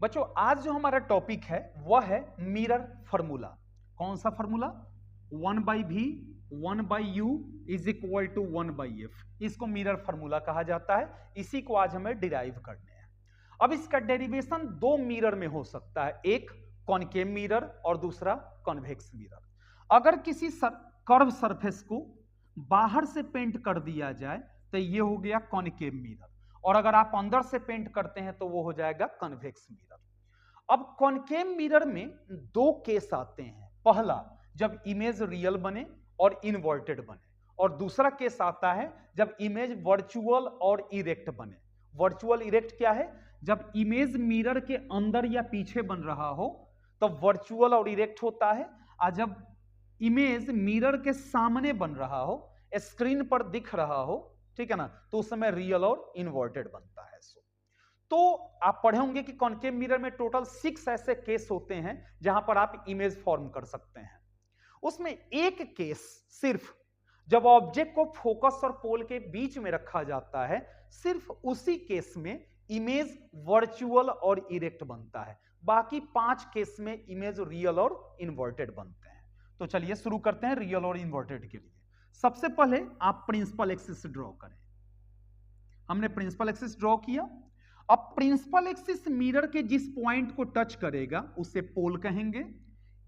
बच्चों आज जो हमारा टॉपिक है वह है मिरर फॉर्मूला। कौन सा formula? 1/v 1/u is equal to 1/f। इसको मिरर फॉर्मूला कहा जाता है। इसी को आज हमें डिराइव करने हैं। अब इसका डेरिवेशन दो मिरर में हो सकता है, एक कॉनकेव मिरर और दूसरा कॉन्वेक्स मिरर। अगर किसी कर्व सरफेस को बाहर से पेंट कर दिया जाए तो ये हो गया कॉनकेव मिरर, और अगर आप अंदर से पेंट करते हैं तो वो हो जाएगा कन्वेक्स मिरर। अब कॉनकेव मिरर में दो केस आते हैं। पहला जब इमेज रियल बने और इन्वर्टेड बने, और दूसरा केस आता है जब इमेज वर्चुअल और इरेक्ट बने। वर्चुअल इरेक्ट क्या है? जब इमेज मिरर के अंदर या पीछे बन रहा हो तो वर्चुअल और इरेक्ट होता है, और जब इमेज मिरर के सामने बन रहा हो, स्क्रीन पर दिख रहा हो, ठीक है ना, तो उस समय रियल और इन्वर्टेड बनता है। तो आप पढ़े होंगे कि कॉनकेव मिरर में टोटल 6 ऐसे केस होते हैं जहां पर आप इमेज फॉर्म कर सकते हैं। उसमें एक केस सिर्फ जब ऑब्जेक्ट को फोकस और पोल के बीच में रखा जाता है, सिर्फ उसी केस में इमेज वर्चुअल और इरेक्ट बनता है। बाकी 5 केस में इमेज रियल और इन्वर्टेड बनते हैं। तो चलिए शुरू करते हैं रियल और इन्वर्टेड के लिए। सबसे पहले आप प्रिंसिपल एक्सिस ड्रॉ करें। हमने प्रिंसिपल एक्सिस ड्रॉ किया। अब प्रिंसिपल एक्सिस मिरर के जिस पॉइंट को टच करेगा उसे पोल कहेंगे,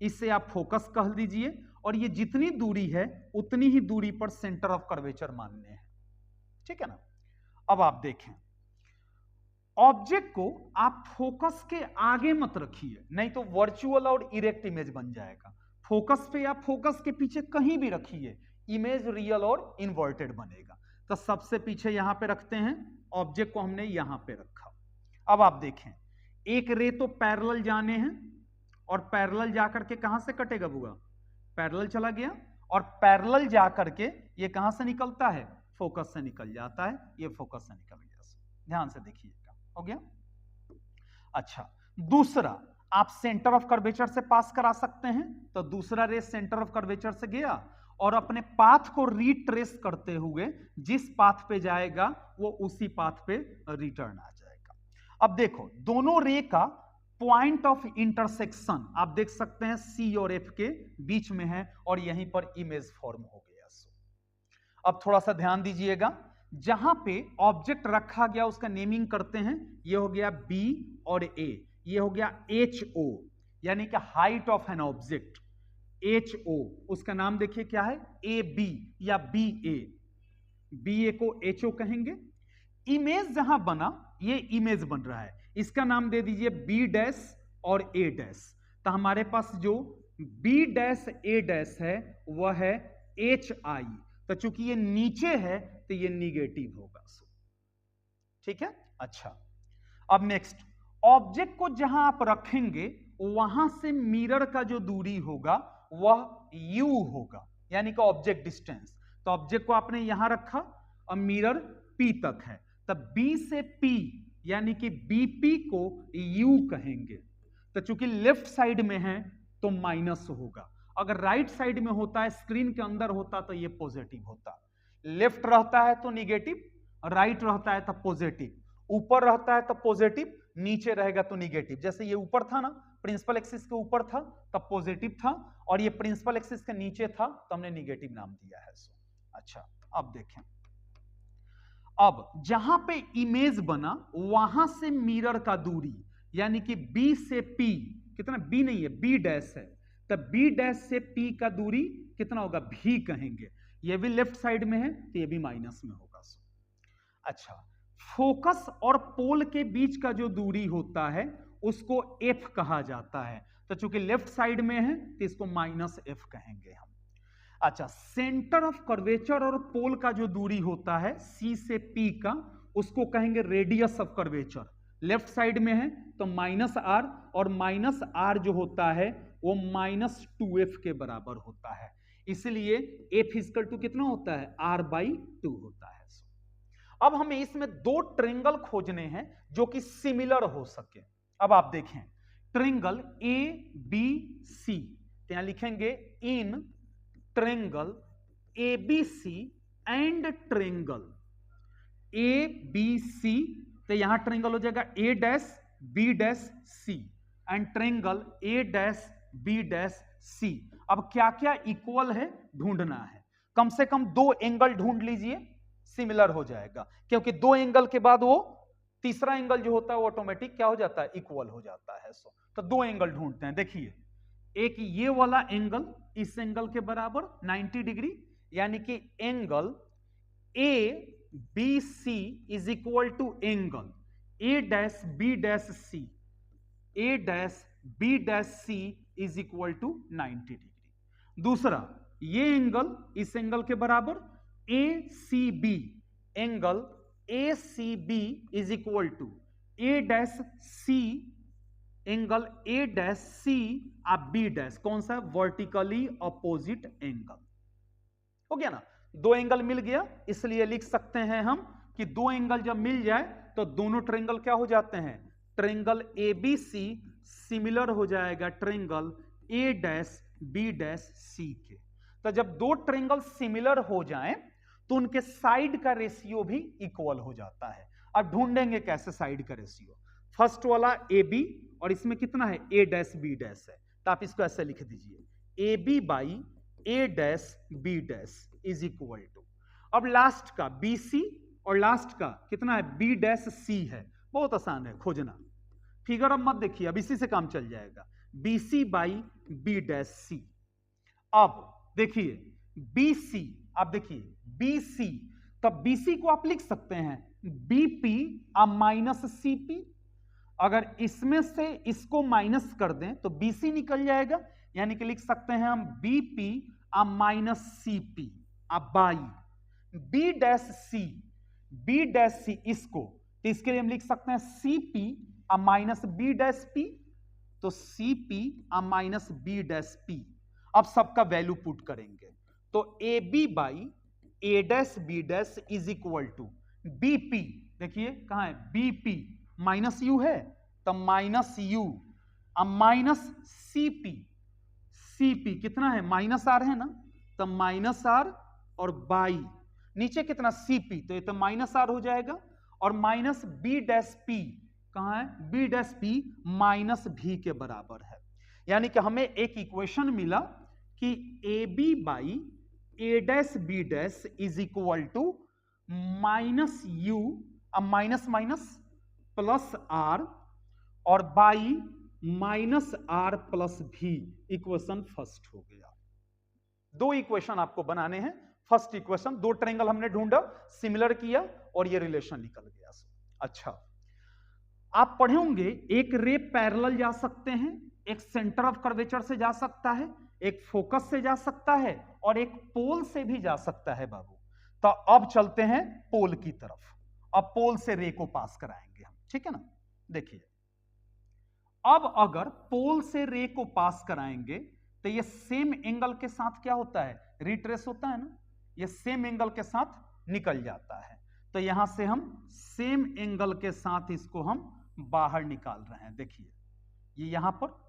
इसे आप फोकस कह दीजिए, और ये जितनी दूरी है उतनी ही दूरी पर सेंटर ऑफ कर्वेचर मानने हैं, ठीक है ना। अब आप देखें, ऑब्जेक्ट को आप फोकस के आगे मत रखिए, नहीं तो वर्चुअल और इरेक्ट इमेज बन जाएगा। फोकस पे या फोकस के पीछे कहीं भी रखिए, इमेज रियल और इन्वर्टेड बनेगा। तो सबसे पीछे यहां पे रखते हैं, ऑब्जेक्ट को हमने यहां पे रखा। अब आप देखें, एक रे तो पैरेलल जाने हैं, और पैरेलल जाकर के कहां से कटेगा बुआ? पैरेलल चला गया, और पैरेलल जाकर के ये कहां से निकलता है? फोकस से निकल जाता है। ये फोकस से निकल गया, ध्यान से देखिएगा, हो गया। अच्छा, दूसरा आप सेंटर ऑफ कर्वेचर से पास करा सकते हैं। तो दूसरा रे सेंटर ऑफ कर्वेचर से गया और अपने पाथ को रिट्रेस करते हुए जिस पाथ पे जाएगा वो उसी पाथ पे रिटर्न आ जाएगा। अब देखो, दोनों रे का पॉइंट ऑफ इंटरसेक्शन आप देख सकते हैं सी और एफ के बीच में है, और यहीं पर इमेज फॉर्म हो गया। अब थोड़ा सा ध्यान दीजिएगा, जहां पे ऑब्जेक्ट रखा गया उसका नेमिंग करते हैं। ये हो गया बी और ए, ये हो गया एच ओ, यानी कि height of an object. H O, उसका नाम देखिए क्या है? ए बी या बी ए। बी ए को एच ओ कहेंगे। इमेज जहां बना, ये इमेज बन रहा है, इसका नाम दे दीजिए बी डैश और ए डैश। तो हमारे पास जो बी डैश ए डैश है वह है एच आई। तो चूंकि ये नीचे है तो ये निगेटिव होगा, ठीक है। अच्छा, अब नेक्स्ट, ऑब्जेक्ट को जहां आप रखेंगे वहां से मिरर का जो दूरी होगा वह u होगा, यानी कि ऑब्जेक्ट डिस्टेंस। तो ऑब्जेक्ट को आपने यहां रखा और मिरर p तक है, तब b से p यानी कि bp को u कहेंगे। तो चूंकि लेफ्ट साइड में है तो माइनस होगा, अगर राइट साइड में होता है, स्क्रीन के अंदर होता तो ये पॉजिटिव होता। लेफ्ट रहता है तो निगेटिव, राइट रहता है तो पॉजिटिव, ऊपर रहता है तो पॉजिटिव, नीचे रहेगा तो निगेटिव। जैसे ये ऊपर था ना, प्रिंसिपल एक्सिस के ऊपर था तब पॉजिटिव था, और ये प्रिंसिपल एक्सिस के नीचे था तो हमने निगेटिव नाम दिया है। अच्छा, अब देखें, अब जहां पे इमेज बना वहां से मिरर का दूरी, यानी कि B से P कितना? B नहीं है, B डैश है, तब B डैश से P का दूरी कितना होगा? V कहेंगे। ये भी लेफ्ट साइड में है तो ये भी माइनस में होगा। अच्छा, फोकस और पोल के बीच का जो दूरी होता है उसको F कहा जाता है। तो चूंकि लेफ्ट साइड में है तो इसको -F कहेंगे हम। अच्छा, सेंटर ऑफ कर्वेचर और पोल का जो दूरी होता है C से P का, उसको कहेंगे radius of curvature. Left side में है तो -R, और -R जो होता है वो -2F के बराबर होता है, इसलिए F इक्वल टू कितना होता है? R/2 होता है। अब हमें इसमें दो ट्रायंगल खोजने हैं जो कि सिमिलर हो सके। अब आप देखें, ट्रायंगल ABC, तो यहां लिखेंगे in triangle ABC and triangle ABC, तो यहां ट्रायंगल हो जाएगा A dash B dash C and triangle A dash B dash C. अब क्या क्या इक्वल है ढूंढना है, कम से कम 2 एंगल ढूंढ लीजिए, सिमिलर हो जाएगा, क्योंकि 2 एंगल के बाद वो तीसरा एंगल जो होता है वो ऑटोमेटिक क्या हो जाता है, इक्वल हो जाता है। तो 2 एंगल ढूंढते हैं। देखिए, एक ये वाला एंगल इस एंगल के बराबर 90 डिग्री, यानी कि angle A B C is equal to angle A dash B dash C, A dash B dash C is equal to 90 degree. दूसरा, ये एंगल इस एंगल के बराबर A C B, angle A C B is equal to A dash C, angle A dash C आप B dash, कौन सा, vertically opposite angle. हो गया ना, 2 एंगल मिल गया, इसलिए लिख सकते हैं हम कि 2 एंगल जब मिल जाए तो दोनों ट्रायंगल क्या हो जाते हैं, triangle A B C similar हो जाएगा triangle A dash B dash C के। तो जब 2 ट्रायंगल सिमिलर हो जाएं तो उनके साइड का रेशियो भी इक्वल हो जाता है। अब ढूंढेंगे कैसे साइड का रेशियो। फर्स्ट वाला ए बी, और इसमें कितना है, ए डैश बी डैश है, तो आप इसको ऐसे लिख दीजिए, A B by A dash B dash is equal to, अब लास्ट का बी सी और लास्ट का कितना है, बी डैश सी है। बहुत आसान है खोजना, फिगर अब मत देखिए, अब इसी से काम चल जाएगा, B C by B dash C. अब देखिए बी सी, आप देखिए बी सी, तब बी सी को आप लिख सकते हैं बीपी माइनस सीपी, अगर इसमें से इसको माइनस कर दें तो बीसी निकल जाएगा, यानी कि लिख सकते हैं हम BP minus CP by B dash C, B dash C इसको, तो इसके लिए हम लिख सकते हैं CP minus B dash P, तो CP minus B dash P. अब सबका वैल्यू पुट करेंगे, तो A B by A dash B dash is equal to BP, देखिए कहां है, बीपी माइनस यू है तो minus you minus CP, CP कितना है, माइनस आर है ना, तो माइनस आर और बाई नीचे कितना सीपी, तो ये तो माइनस आर हो जाएगा, और माइनस बी डैश पी कहां है, बी डैश पी माइनस भी के बराबर है। यानी कि हमें एक इक्वेशन मिला कि A B by A dash B dash is equal to minus you minus minus plus r और by minus r plus v. Equation first हो गया। 2 इक्वेशन आपको बनाने हैं। फर्स्ट इक्वेशन, 2 ट्रायंगल हमने ढूंढा, सिमिलर किया और ये रिलेशन निकल गया। अच्छा, आप पढ़े होंगे एक रे पैरेलल जा सकते हैं, एक सेंटर ऑफ कर्वेचर से जा सकता है, एक फोकस से जा सकता है और एक पोल से भी जा सकता है बाबू। तो अब चलते हैं पोल की तरफ, अब पोल से रे को पास कराएंगे हम, ठीक है ना। देखिए, अब अगर पोल से रे को पास कराएंगे तो ये सेम एंगल के साथ क्या होता है, रिट्रेस होता है ना, ये सेम एंगल के साथ निकल जाता है। तो यहां से हम सेम एंगल के साथ इसको हम बाहर निकाल रहे हैं। देखिए, ये यहां पर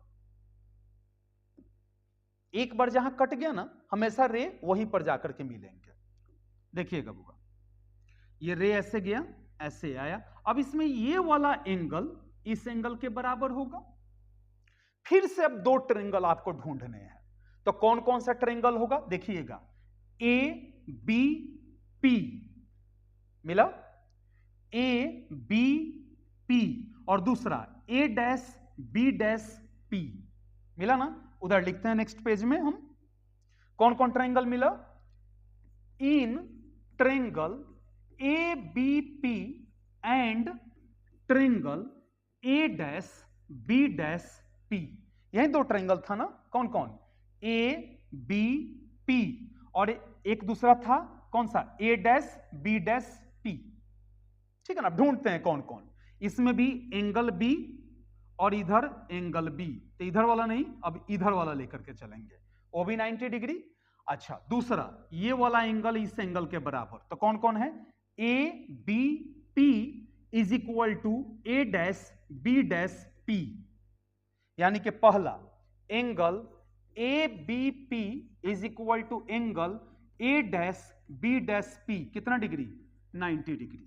एक बार जहां कट गया ना, हमेशा रे वहीं पर जाकर के मिलेंगे। देखिएगा बुआ, ये रे ऐसे गया, ऐसे आया, अब इसमें ये वाला एंगल इस एंगल के बराबर होगा। फिर से अब 2 ट्रायंगल आपको ढूंढने हैं, तो कौन कौन सा ट्रायंगल होगा, देखिएगा, ए बी पी मिला, ए बी पी, और दूसरा ए डैश बी डैश पी मिला ना। उधर लिखते हैं नेक्स्ट पेज में हम कौन कौन ट्रायंगल मिला। In triangle A B P and triangle A dash B dash P, यही 2 ट्रायंगल था ना, कौन कौन, ए बी पी, और एक दूसरा था कौन सा, ए डैश बी डैश पी, ठीक है ना। ढूंढते हैं कौन कौन, इसमें भी एंगल बी और इधर एंगल बी, तो इधर वाला नहीं, अब इधर वाला लेकर के चलेंगे, वो भी 90 डिग्री। अच्छा, दूसरा ये वाला एंगल इस एंगल के बराबर, तो कौन कौन है, A B P is equal to A dash B dash P, यानी कि पहला angle A B P is equal to angle A dash B dash P, कितना डिग्री, 90 डिग्री।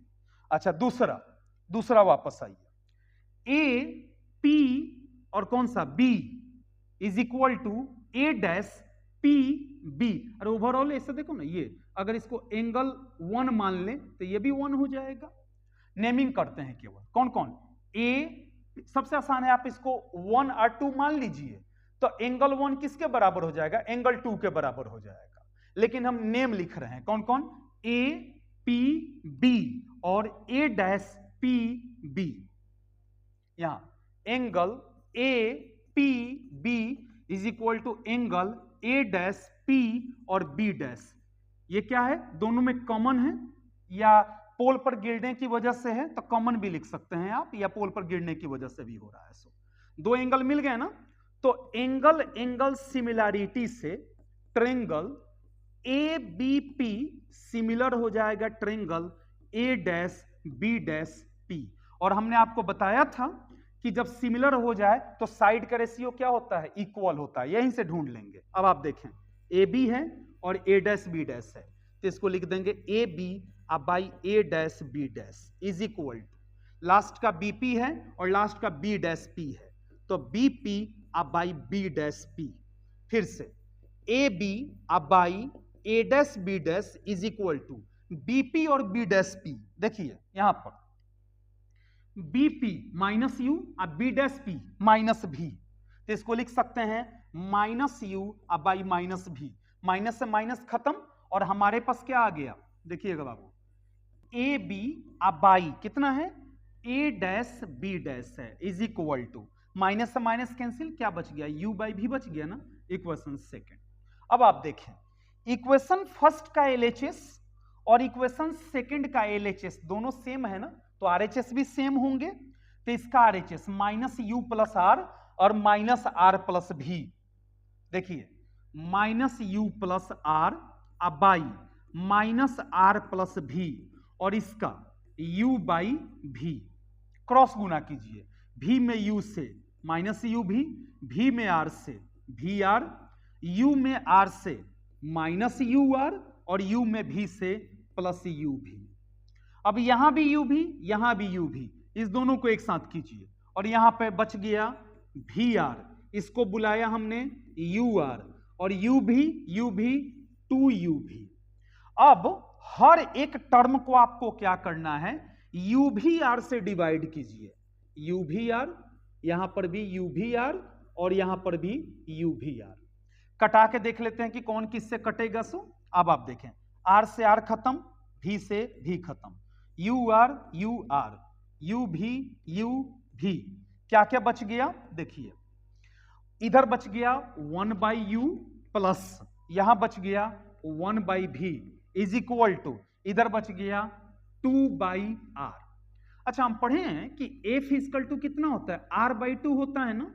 अच्छा, दूसरा वापस आइए, ए पी और कौन सा B is equal to A dash P B. अरे ओवरऑल ऐसे देखो ना, ये अगर इसको एंगल 1 मान लें तो ये भी 1 हो जाएगा। नेमिंग करते हैं केवल कौन कौन, ए सबसे आसान है, आप इसको 1 और 2 मान लीजिए तो एंगल 1 किसके बराबर हो जाएगा, एंगल 2 के बराबर हो जाएगा। लेकिन हम नेम लिख रहे हैं कौन कौन, ए पी बी और ए डैश पी बी। यहां angle A P B is equal to angle A dash P और बी डैश। ये क्या है, दोनों में कॉमन है या पोल पर गिरने की वजह से है तो कॉमन भी लिख सकते हैं आप, या पोल पर गिरने की वजह से भी हो रहा है। सो दो एंगल मिल गए ना, तो एंगल एंगल सिमिलैरिटी से triangle A B P similar हो जाएगा triangle A dash B dash P. और हमने आपको बताया था कि जब सिमिलर हो जाए तो साइड का रेशियो क्या होता है, इक्वल होता है। यहीं से ढूंढ लेंगे। अब आप देखें ए बी है और ए डैश बी डैश है, तो इसको लिख देंगे A B by A dash B dash is equal to, last का बीपी है और लास्ट का बी डैश पी है, तो BP by B dash P. फिर से A B by A dash B dash is equal to BP और B dash P. देखिए यहां पर बीपी माइनस यू और B dash P minus v, तो इसको लिख सकते हैं माइनस यू बाई माइनस भी। माइनस से माइनस खत्म और हमारे पास क्या आ गया, देखिएगा बाबू, ए बी बाई कितना है, ए डैश बी डैश है इज इक्वल टू, माइनस से माइनस कैंसिल, क्या बच गया, यू बाई भी बच गया ना, इक्वेशन सेकेंड। अब आप देखें इक्वेशन फर्स्ट का एलएचएस और इक्वेशन सेकेंड का एलएचएस दोनों सेम है ना, तो आरएचएस भी सेम होंगे। तो इसका RHS minus u plus r और माइनस आर प्लस भी। देखिए minus u plus r by minus r plus v, और इसका u बाई भी क्रॉस गुना कीजिए, भी में u से माइनस यू भी में r से भी आर, u में r से माइनस यू आर और u में भी से प्लस यू भी। अब यहां भी u भी यहां भी u भी, इस दोनों को एक साथ कीजिए और यहां पे बच गया भी आर, इसको बुलाया हमने यू आर और u भी 2u भी। अब हर एक टर्म को आपको क्या करना है, u भी r से डिवाइड कीजिए, u भी r, यहां पर भी u भी r और यहां पर भी u भी r। कटा के देख लेते हैं कि कौन किससे कटेगा। सो अब आप देखें r से r खत्म, भी से भी खत्म, u भी, क्या क्या बच गया, देखिए इधर बच गया 1 बाई यू प्लस यहां बच गया 1 बाई भी इज इक्वल टू, इधर बच गया 2 बाई आर। अच्छा हम पढ़े हैं कि एफ इक्वल टू कितना होता है, आर बाई 2 होता है ना,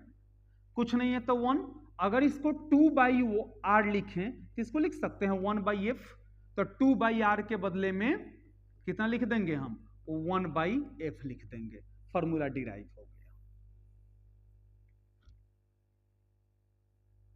कुछ नहीं है तो 1। अगर इसको 2 बाई आर लिखें तो इसको लिख सकते हैं 1 बाई एफ, तो 2 बाई आर के बदले में कितना लिख देंगे हम, 1 बाई एफ लिख देंगे, फॉर्मूला डिराइव होगा।